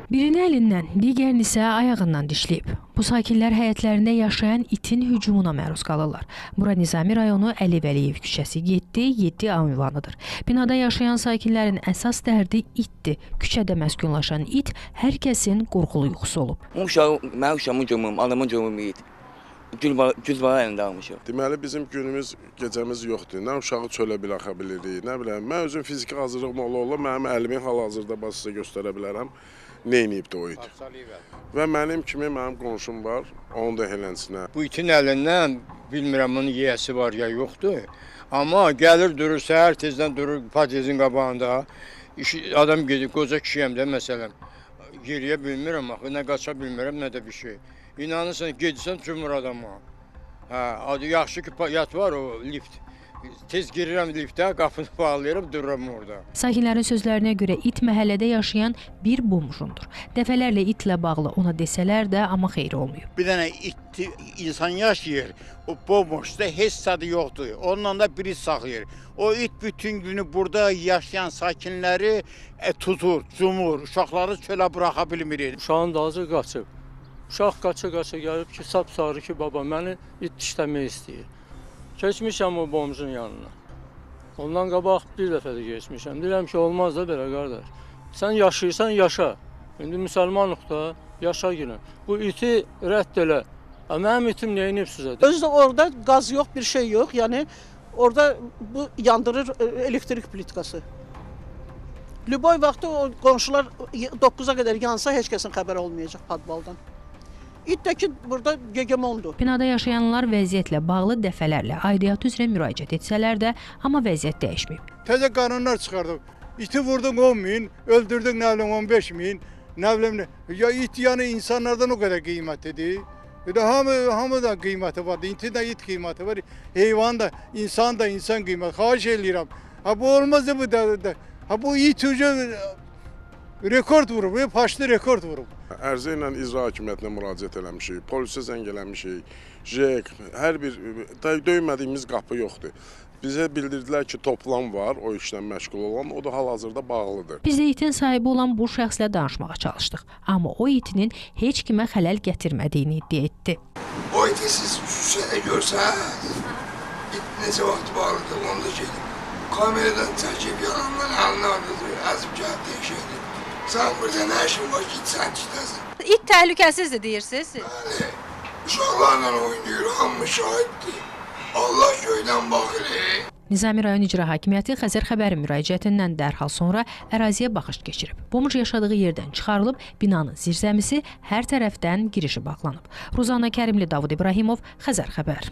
Birini əlindən, digərini isə ayağından dişləyib. Bu sakinlər həyətlərində yaşayan itin hücumuna məruz qalırlar. Bura Nizami rayonu Əli Vəliyev küçəsi 7A ünvanıdır. Binada yaşayan sakinlərin əsas dərdi itdir. Küçədə məskunlaşan it hər kəsin qorxulu yuxusu olub. Mənim uşağımın gömüm, adamın gömüm it. Güz var əlində almışıq. Deməli bizim günümüz, gecəmiz yoxdur. Nə uşağı çölə biləxə bilirik, nə biləm. Mən özüm fiziki hazırlığım ola mənim əlimin hal-hazırda sizə göstərə bilərəm. Neyniyibdir o it. Və mənim kimi mənim qonşum var, onun da helənsinə. Bu itin əlindən bilmirəm onun yiyəsi var ya yoxdur. Amma gəlir durur, səhər tezdən durur patyezin qabağında. Adam gedir, qoca kişiyəm də məsələn. Geriyə bilmirəm axı, nə qaça bilmirəm, nə də bir şey. İnanırsan, gedirsən cümür adama. Adı yaxşı ki yat var o lift. Tez girirəm liftə, qapını bağlayırım, dururam orada. Sakinlərin sözlərinə görə it məhəllədə yaşayan bir bomjundur. Dəfələrlə itlə bağlı ona desələr də, amma xeyri olmuyor. Bir dənə it insan yaşayır, o bomboşda heç tadı yoxdur. Onunla da biri saxlayır. O it bütün günü burada yaşayan sakinləri tutur, cumur, uşaqları çölə buraxa bilmir. Uşağın dalınca qaçıb. Uşaq qaça-qaça gəlib ki, sapsarı ki, baba, məni it dişləmək istəyir. Keçmişəm o bomjun yanına. Ondan qabaq bir dəfə də geçmişəm. Deyirəm ki, olmaz da belə qardaş. Sən yaşayırsan, yaşa. İndi müsəlmanıq da, yaşa günü. Bu iti rədd elə. Mənim itim neyinib sizə? Özü də orada qaz yox, bir şey yox. Yəni, orada bu yandırır elektrik plitkası. Lüboy vaxtı o qonşular 9-a qədər yansa, heç kəsin xəbəri olmayacaq padvaldan. İt də ki, burada gegemondur. Binada yaşayanlar vəziyyətlə bağlı dəfələrlə aidiyyatı üzrə müraciət etsələr də, amma vəziyyət dəyişməyib. Təzə qanunlar çıxardıb. İti vurdun 10 min, öldürdün nə bilim 15 min, nə bilim nə. Ya it yəni insanlardan o qədər qiymətlidir. Hamı da qiyməti var, itin də it qiyməti var, heyvan da, insan da insan qiyməti. Xahiş eləyirəm. Bu olmaz da bu da. Bu it rekord vurub, başlı rekord vurub. Ərizə ilə icra hakimiyyətinə müraciət eləmişik, polisə zəng eləmişik, JEK, hər bir döymədiyimiz qapı yoxdur. Bizə bildirdilər ki, toplam var, o işlə məşğul olan, o da hal-hazırda bağlıdır. Biz də itin sahibi olan bu şəxslə danışmağa çalışdıq, amma o itinin heç kimə xələl gətirmədiyini iddia etdi. O iti siz şüşədə görsəz, it necə vaxt bağlıdır, onu da gedir. Kameradan çəkib yalandan əlini ardıdır, əzib gəlib deyişədir. Sən burada nə işin var ki, sən gidəsin. İt təhlükəsizdir deyirsiniz? Bəli, uşaqlarla oynayır, hamı şahiddir. Allah göydən baxır. Nizami rayon icra hakimiyyəti Xəzər xəbəri müraciətindən dərhal sonra əraziyə baxış keçirib. Bomj yaşadığı yerdən çıxarılıb, binanın zirzəmisi hər tərəfdən girişi bağlanıb. Ruzana Kərimli, Davud İbrahimov, Xəzər xəbər.